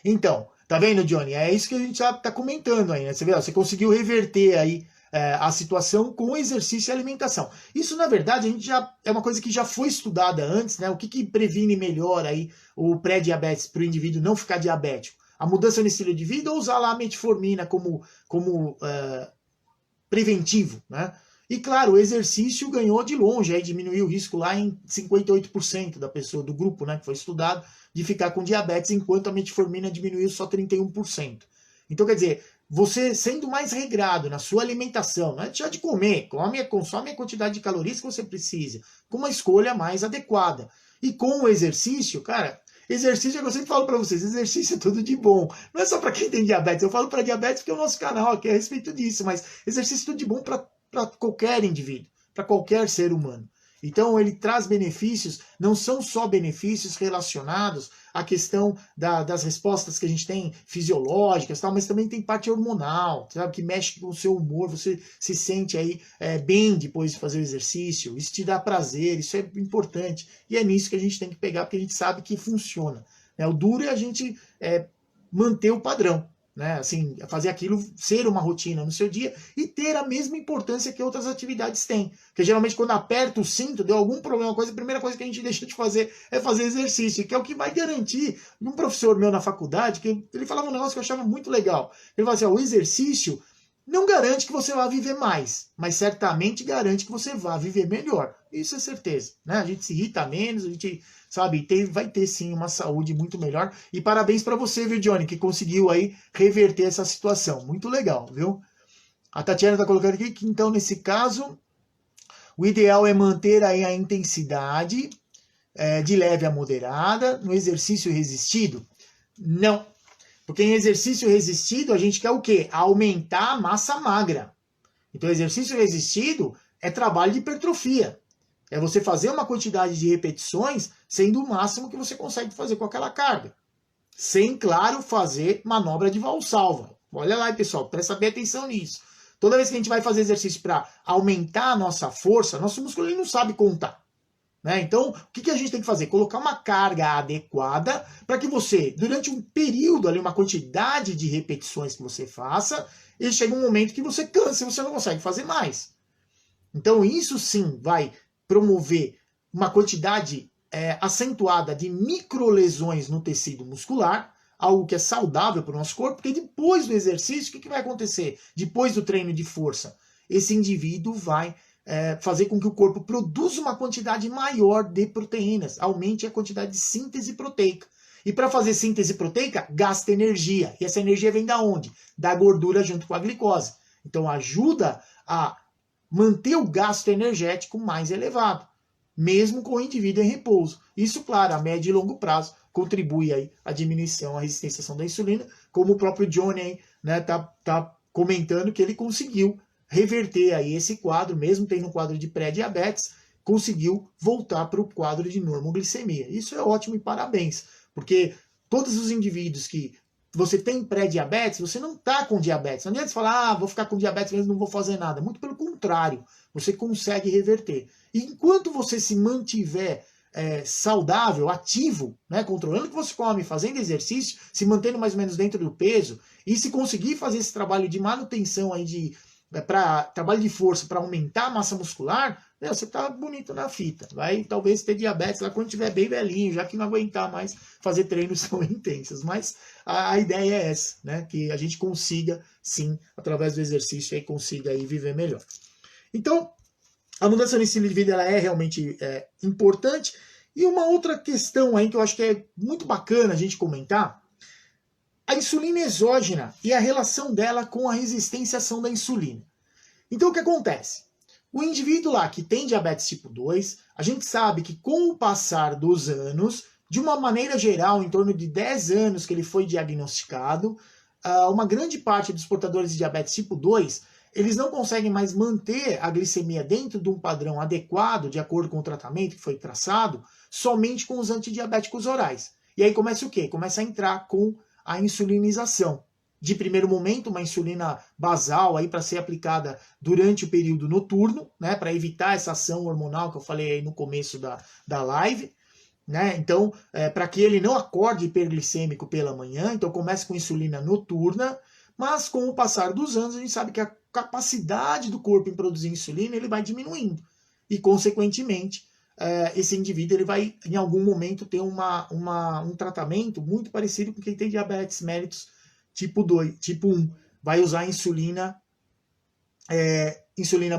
Então, tá vendo, Johnny? É isso que a gente já tá comentando aí, né? Você vê, você conseguiu reverter aí a situação com exercício e alimentação. Isso, na verdade, a gente é uma coisa que já foi estudada antes, né? O que previne melhor aí o pré-diabetes para o indivíduo não ficar diabético? A mudança no estilo de vida ou usar lá a metformina como preventivo, né? E claro, o exercício ganhou de longe, aí diminuiu o risco lá em 58% da pessoa, do grupo, né, que foi estudado, de ficar com diabetes, enquanto a metformina diminuiu só 31%. Então, quer dizer, você sendo mais regrado na sua alimentação, não é deixar de comer, consome a quantidade de calorias que você precisa, com uma escolha mais adequada. E com o exercício, cara, exercício, é que eu sempre falo para vocês, exercício é tudo de bom. Não é só para quem tem diabetes, eu falo para diabetes porque é o nosso canal aqui é a respeito disso, mas exercício é tudo de bom para qualquer indivíduo, para qualquer ser humano. Então ele traz benefícios, não são só benefícios relacionados à questão das respostas que a gente tem fisiológicas, tal, mas também tem parte hormonal, sabe, que mexe com o seu humor, você se sente aí bem depois de fazer o exercício, isso te dá prazer, isso é importante. E é nisso que a gente tem que pegar, porque a gente sabe que funciona. Né? O duro é a gente manter o padrão. Né, assim, fazer aquilo ser uma rotina no seu dia e ter a mesma importância que outras atividades têm. Porque geralmente quando aperta o cinto, deu algum problema, a primeira coisa que a gente deixa de fazer é fazer exercício, que é o que vai garantir. Um professor meu na faculdade, que ele falava um negócio que eu achava muito legal. Ele falava assim, o exercício não garante que você vá viver mais, mas certamente garante que você vá viver melhor. Isso é certeza. Né? A gente se irrita menos, a gente sabe, vai ter sim uma saúde muito melhor. E parabéns para você, viu, Johnny, que conseguiu aí reverter essa situação. Muito legal, viu? A Tatiana está colocando aqui que, então, nesse caso, o ideal é manter aí a intensidade de leve a moderada no exercício resistido? Não. Porque em exercício resistido, a gente quer o quê? Aumentar a massa magra. Então, exercício resistido é trabalho de hipertrofia. É você fazer uma quantidade de repetições sendo o máximo que você consegue fazer com aquela carga. Sem, claro, fazer manobra de valsalva. Olha lá, pessoal, presta bem atenção nisso. Toda vez que a gente vai fazer exercício para aumentar a nossa força, nosso músculo ele não sabe contar. Né? Então, o que a gente tem que fazer? Colocar uma carga adequada para que você, durante um período, ali, uma quantidade de repetições que você faça, e chega um momento que você cansa e você não consegue fazer mais. Então, isso sim vai promover uma quantidade acentuada de microlesões no tecido muscular, algo que é saudável para o nosso corpo, porque depois do exercício, o que vai acontecer? Depois do treino de força, esse indivíduo vai fazer com que o corpo produza uma quantidade maior de proteínas, aumente a quantidade de síntese proteica. E para fazer síntese proteica, gasta energia. E essa energia vem da onde? Da gordura junto com a glicose. Então ajuda a manter o gasto energético mais elevado, mesmo com o indivíduo em repouso. Isso, claro, a médio e longo prazo contribui aí à diminuição, à resistência da insulina, como o próprio Johnny aí, né, tá comentando que ele conseguiu reverter aí esse quadro, mesmo tendo um quadro de pré-diabetes, conseguiu voltar para o quadro de normoglicemia. Isso é ótimo e parabéns, porque todos os indivíduos que você tem pré-diabetes, você não está com diabetes. Não adianta você falar, vou ficar com diabetes mesmo, não vou fazer nada. Muito pelo contrário, você consegue reverter. E enquanto você se mantiver saudável, ativo, né, controlando o que você come, fazendo exercício, se mantendo mais ou menos dentro do peso, e se conseguir fazer esse trabalho de manutenção aí trabalho de força para aumentar a massa muscular, você tá bonito na fita. Vai talvez ter diabetes lá quando tiver bem velhinho, já que não aguentar mais fazer treinos tão intensos. Mas a ideia é essa, né? Que a gente consiga, sim, através do exercício, aí consiga aí viver melhor. Então, a mudança no estilo de vida ela é realmente importante. E uma outra questão aí que eu acho que é muito bacana a gente comentar, a insulina exógena e a relação dela com a resistência à ação da insulina. Então o que acontece? O indivíduo lá que tem diabetes tipo 2, a gente sabe que com o passar dos anos, de uma maneira geral, em torno de 10 anos que ele foi diagnosticado, uma grande parte dos portadores de diabetes tipo 2, eles não conseguem mais manter a glicemia dentro de um padrão adequado, de acordo com o tratamento que foi traçado, somente com os antidiabéticos orais. E aí começa o quê? Começa a entrar com a insulinização. De primeiro momento, uma insulina basal aí para ser aplicada durante o período noturno, né, para evitar essa ação hormonal que eu falei aí no começo da live, né? Então, para que ele não acorde hiperglicêmico pela manhã, então começa com insulina noturna, mas com o passar dos anos a gente sabe que a capacidade do corpo em produzir insulina ele vai diminuindo e, consequentemente, esse indivíduo ele vai, em algum momento, ter um tratamento muito parecido com quem tem diabetes mellitus tipo 2, tipo 1. Vai usar insulina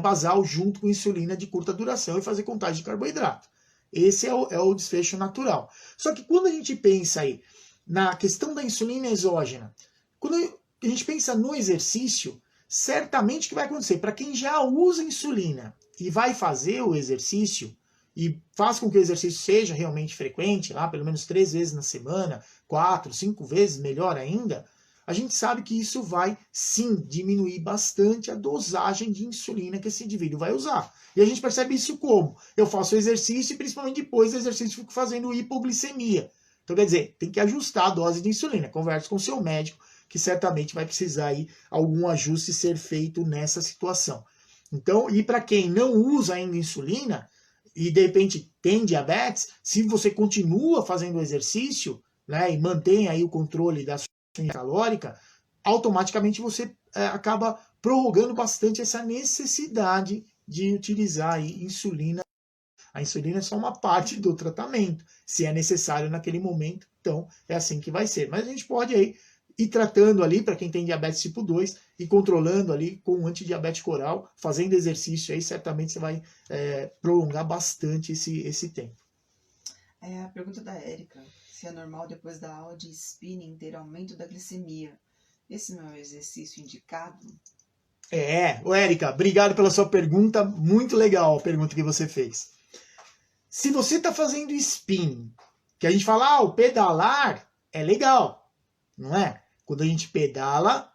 basal junto com insulina de curta duração e fazer contagem de carboidrato. Esse é o desfecho natural. Só que quando a gente pensa aí na questão da insulina exógena, quando a gente pensa no exercício, certamente o que vai acontecer? Para quem já usa insulina e vai fazer o exercício, e faz com que o exercício seja realmente frequente, lá pelo menos 3 vezes na semana, 4, 5 vezes, melhor ainda, a gente sabe que isso vai sim diminuir bastante a dosagem de insulina que esse indivíduo vai usar. E a gente percebe isso como? Eu faço exercício e principalmente depois do exercício fico fazendo hipoglicemia. Então quer dizer, tem que ajustar a dose de insulina. Converse com o seu médico, que certamente vai precisar aí algum ajuste ser feito nessa situação. Então, e para quem não usa ainda insulina e de repente tem diabetes, se você continua fazendo o exercício, né, e mantém aí o controle da sua insulina calórica, automaticamente você acaba prorrogando bastante essa necessidade de utilizar aí insulina. A insulina é só uma parte do tratamento, se é necessário naquele momento, então é assim que vai ser. Mas a gente pode aí ir tratando ali, para quem tem diabetes tipo 2, e controlando ali com o antidiabético oral, fazendo exercício aí, certamente você vai prolongar bastante esse tempo. A pergunta da Érica, se é normal depois da aula de spinning ter aumento da glicemia, esse não é o exercício indicado? Érica, obrigado pela sua pergunta, muito legal a pergunta que você fez. Se você está fazendo spinning, que a gente fala, o pedalar é legal, não é? Quando a gente pedala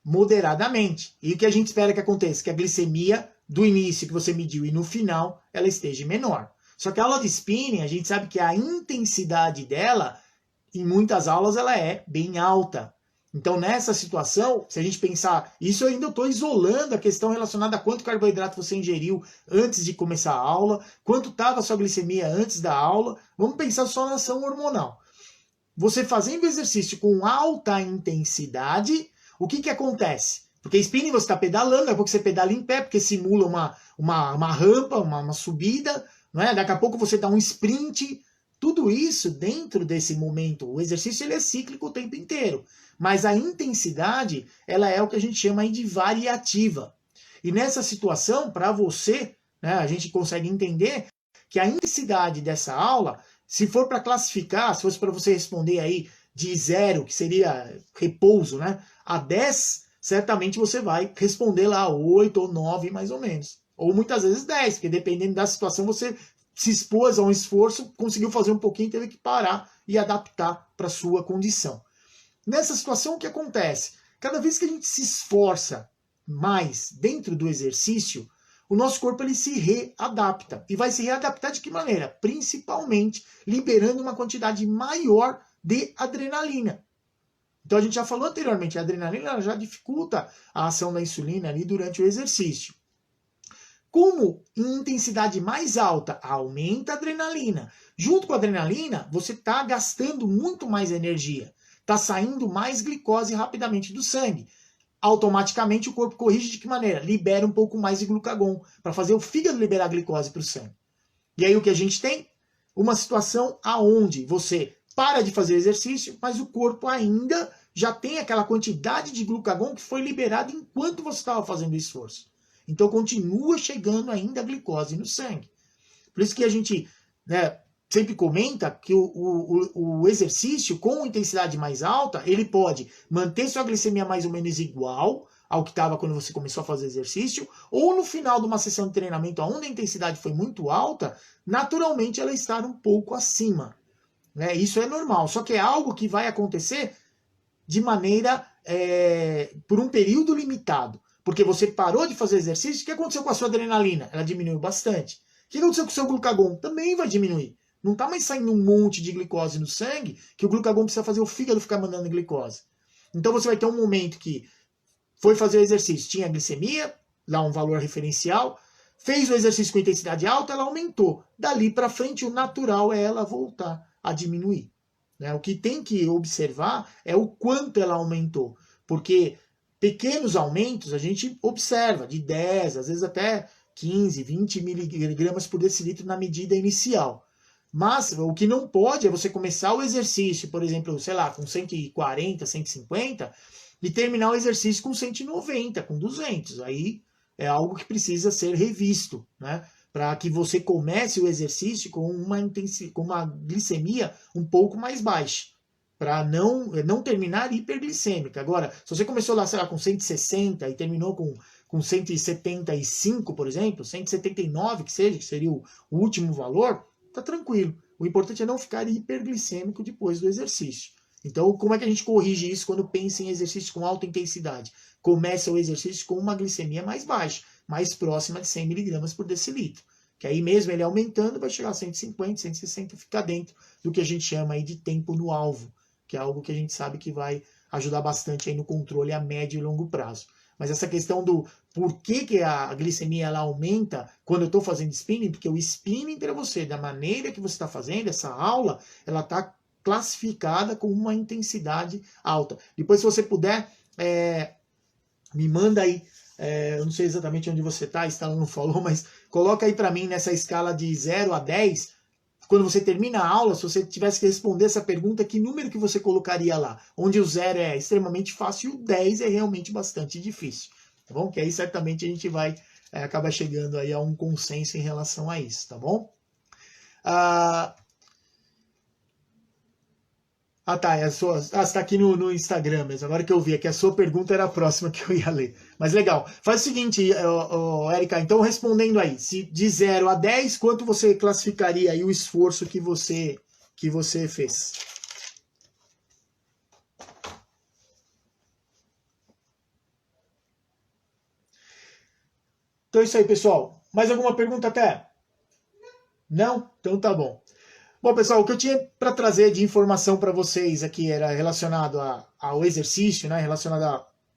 moderadamente. E o que a gente espera que aconteça? Que a glicemia do início que você mediu e no final, ela esteja menor. Só que a aula de spinning, a gente sabe que a intensidade dela, em muitas aulas, ela é bem alta. Então, nessa situação, se a gente pensar, isso eu ainda estou isolando a questão relacionada a quanto carboidrato você ingeriu antes de começar a aula, quanto estava a sua glicemia antes da aula. Vamos pensar só na ação hormonal. Você fazendo exercício com alta intensidade, o que acontece? Porque spinning você está pedalando, daqui a pouco você pedala em pé, porque simula uma rampa, uma subida, não é? Daqui a pouco você dá um sprint. Tudo isso dentro desse momento. O exercício ele é cíclico o tempo inteiro. Mas a intensidade, ela é o que a gente chama aí de variativa. E nessa situação, para você, né, a gente consegue entender que a intensidade dessa aula, se for para classificar, se fosse para você responder aí de 0, que seria repouso, né, a 10, certamente você vai responder lá 8 ou 9 mais ou menos. Ou muitas vezes 10, porque dependendo da situação você se expôs a um esforço, conseguiu fazer um pouquinho, teve que parar e adaptar para a sua condição. Nessa situação, o que acontece? Cada vez que a gente se esforça mais dentro do exercício, o nosso corpo ele se readapta. E vai se readaptar de que maneira? Principalmente liberando uma quantidade maior de adrenalina. Então a gente já falou anteriormente, a adrenalina já dificulta a ação da insulina ali durante o exercício. Como em intensidade mais alta aumenta a adrenalina, junto com a adrenalina você está gastando muito mais energia, está saindo mais glicose rapidamente do sangue. Automaticamente o corpo corrige de que maneira? Libera um pouco mais de glucagon, para fazer o fígado liberar glicose para o sangue. E aí o que a gente tem? Uma situação aonde você para de fazer exercício, mas o corpo ainda já tem aquela quantidade de glucagon que foi liberada enquanto você estava fazendo o esforço. Então continua chegando ainda a glicose no sangue. Por isso que a gente sempre comenta que o exercício com intensidade mais alta, ele pode manter sua glicemia mais ou menos igual ao que estava quando você começou a fazer exercício, ou no final de uma sessão de treinamento onde a intensidade foi muito alta, naturalmente ela estar um pouco acima. Né? Isso é normal, só que é algo que vai acontecer de maneira, por um período limitado. Porque você parou de fazer exercício, o que aconteceu com a sua adrenalina? Ela diminuiu bastante. O que aconteceu com o seu glucagon? Também vai diminuir. Não está mais saindo um monte de glicose no sangue, que o glucagon precisa fazer o fígado ficar mandando glicose. Então você vai ter um momento que foi fazer o exercício, tinha glicemia, lá um valor referencial, fez o exercício com intensidade alta, ela aumentou. Dali para frente, o natural é ela voltar a diminuir. Né? O que tem que observar é o quanto ela aumentou. Porque pequenos aumentos a gente observa, de 10, às vezes até 15, 20 miligramas por decilitro na medida inicial. Mas o que não pode é você começar o exercício, por exemplo, sei lá, com 140, 150, e terminar o exercício com 190, com 200. Aí é algo que precisa ser revisto, né? Para que você comece o exercício com uma glicemia um pouco mais baixa, para não terminar hiperglicêmica. Agora, se você começou lá, sei lá, com 160 e terminou com 175, por exemplo, 179 que seria o último valor, tá tranquilo. O importante é não ficar hiperglicêmico depois do exercício. Então, como é que a gente corrige isso quando pensa em exercício com alta intensidade? Começa o exercício com uma glicemia mais baixa, mais próxima de 100 mg por decilitro. Que aí mesmo ele aumentando, vai chegar a 150, 160, ficar dentro do que a gente chama aí de tempo no alvo, que é algo que a gente sabe que vai ajudar bastante aí no controle a médio e longo prazo. Mas essa questão do por que a glicemia ela aumenta quando eu estou fazendo spinning, porque o spinning para você, da maneira que você está fazendo, essa aula, ela está classificada com uma intensidade alta. Depois, se você puder, me manda aí, eu não sei exatamente onde você está, a Estela não falou, mas coloca aí para mim nessa escala de 0 a 10, quando você termina a aula, se você tivesse que responder essa pergunta, que número que você colocaria lá? Onde o 0 é extremamente fácil e o 10 é realmente bastante difícil. Tá bom? Que aí certamente a gente vai acabar chegando aí a um consenso em relação a isso, tá bom? Tá, você está aqui no Instagram mesmo. Agora que eu vi aqui, a sua pergunta era a próxima que eu ia ler. Mas legal. Faz o seguinte, Érica, então respondendo aí, se de 0 a 10, quanto você classificaria aí o esforço que você fez? Então é isso aí, pessoal. Mais alguma pergunta até? Não? Então tá bom. Bom, pessoal, o que eu tinha para trazer de informação para vocês aqui era relacionado ao exercício, né, relacionado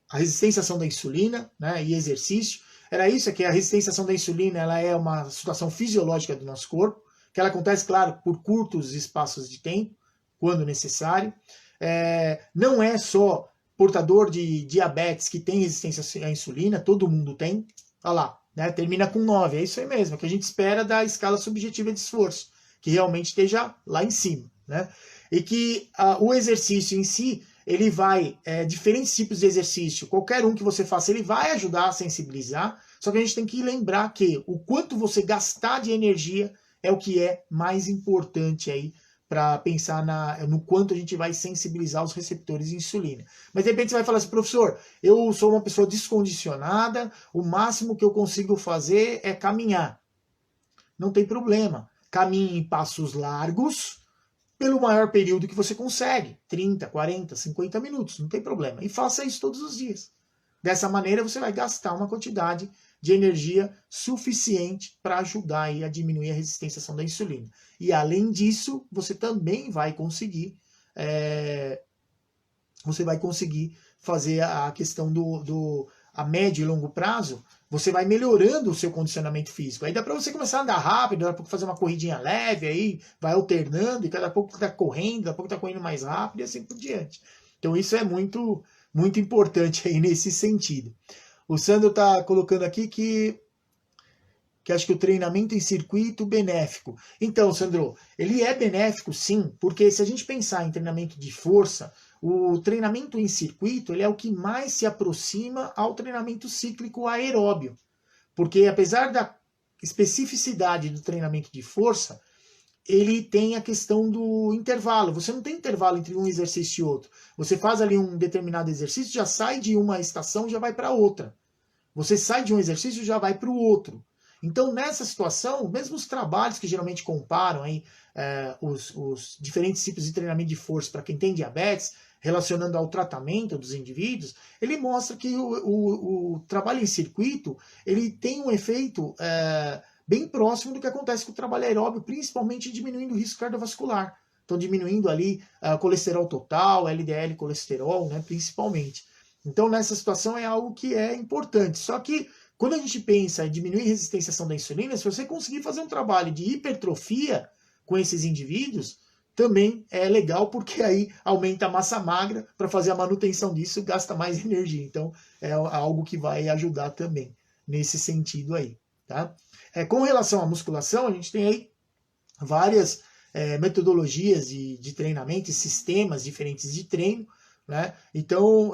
à resistência à ação da insulina, né, e exercício. Era isso, que a resistência à ação da insulina ela é uma situação fisiológica do nosso corpo, que ela acontece, claro, por curtos espaços de tempo, quando necessário. Não é só portador de diabetes que tem resistência à insulina, todo mundo tem. Olha lá, né, termina com 9, é isso aí mesmo, que a gente espera da escala subjetiva de esforço, que realmente esteja lá em cima, né? E que o exercício em si, ele vai, diferentes tipos de exercício, qualquer um que você faça, ele vai ajudar a sensibilizar, só que a gente tem que lembrar que o quanto você gastar de energia é o que é mais importante aí para pensar no quanto a gente vai sensibilizar os receptores de insulina. Mas de repente você vai falar assim, professor, eu sou uma pessoa descondicionada, o máximo que eu consigo fazer é caminhar. Não tem problema. Caminhe em passos largos pelo maior período que você consegue, 30, 40, 50 minutos, não tem problema. E faça isso todos os dias. Dessa maneira você vai gastar uma quantidade de energia suficiente para ajudar aí a diminuir a resistência à ação da insulina. E além disso, você também vai conseguir fazer a questão a médio e longo prazo, você vai melhorando o seu condicionamento físico. Aí dá para você começar a andar rápido, dá para fazer uma corridinha leve, aí vai alternando, e cada pouco está correndo, daqui a pouco está correndo mais rápido, e assim por diante. Então isso é muito, muito importante aí nesse sentido. O Sandro está colocando aqui que acho que o treinamento em circuito benéfico. Então, Sandro, ele é benéfico sim, porque se a gente pensar em treinamento de força, o treinamento em circuito ele é o que mais se aproxima ao treinamento cíclico aeróbio. Porque apesar da especificidade do treinamento de força, ele tem a questão do intervalo. Você não tem intervalo entre um exercício e outro. Você faz ali um determinado exercício, já sai de uma estação, já vai para outra. Você sai de um exercício, já vai para o outro. Então, nessa situação, mesmo os trabalhos que geralmente comparam aí, os diferentes tipos de treinamento de força para quem tem diabetes, relacionando ao tratamento dos indivíduos, ele mostra que o trabalho em circuito ele tem um efeito bem próximo do que acontece com o trabalho aeróbio, principalmente diminuindo o risco cardiovascular. Então, diminuindo ali colesterol total, LDL colesterol, né, principalmente. Então, nessa situação é algo que é importante. Só que quando a gente pensa em diminuir a resistência à ação da insulina, se você conseguir fazer um trabalho de hipertrofia com esses indivíduos, também é legal, porque aí aumenta a massa magra, para fazer a manutenção disso, gasta mais energia. Então, é algo que vai ajudar também nesse sentido aí. Tá? Com relação à musculação, a gente tem aí várias metodologias de treinamento e sistemas diferentes de treino, né? Então,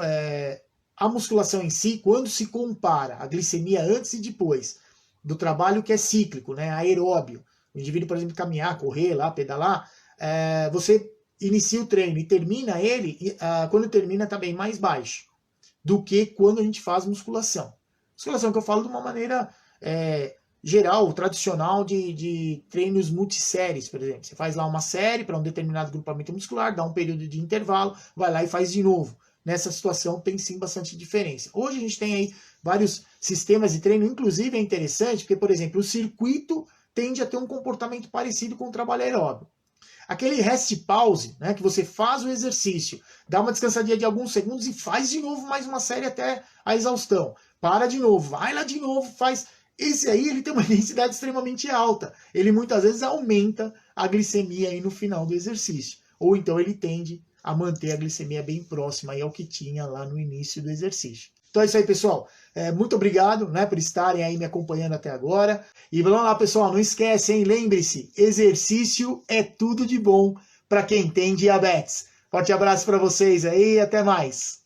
a musculação em si, quando se compara a glicemia antes e depois do trabalho que é cíclico, né, aeróbio, o indivíduo, por exemplo, caminhar, correr lá, pedalar, você inicia o treino e termina ele, quando termina está bem mais baixo do que quando a gente faz musculação. Musculação que eu falo de uma maneira geral, tradicional de treinos multisséries, por exemplo. Você faz lá uma série para um determinado grupamento muscular, dá um período de intervalo, vai lá e faz de novo. Nessa situação tem sim bastante diferença. Hoje a gente tem aí vários sistemas de treino, inclusive é interessante, porque, por exemplo, o circuito tende a ter um comportamento parecido com o trabalho aeróbico. Aquele rest pause, né, que você faz o exercício, dá uma descansadinha de alguns segundos e faz de novo mais uma série até a exaustão. Para de novo, vai lá de novo, faz. Esse aí ele tem uma intensidade extremamente alta. Ele muitas vezes aumenta a glicemia aí no final do exercício. Ou então ele tende a manter a glicemia bem próxima aí ao que tinha lá no início do exercício. Então é isso aí, pessoal. Muito obrigado, né, por estarem aí me acompanhando até agora. E vamos lá, pessoal, não esquece, hein? Lembre-se, exercício é tudo de bom para quem tem diabetes. Forte abraço para vocês aí e até mais.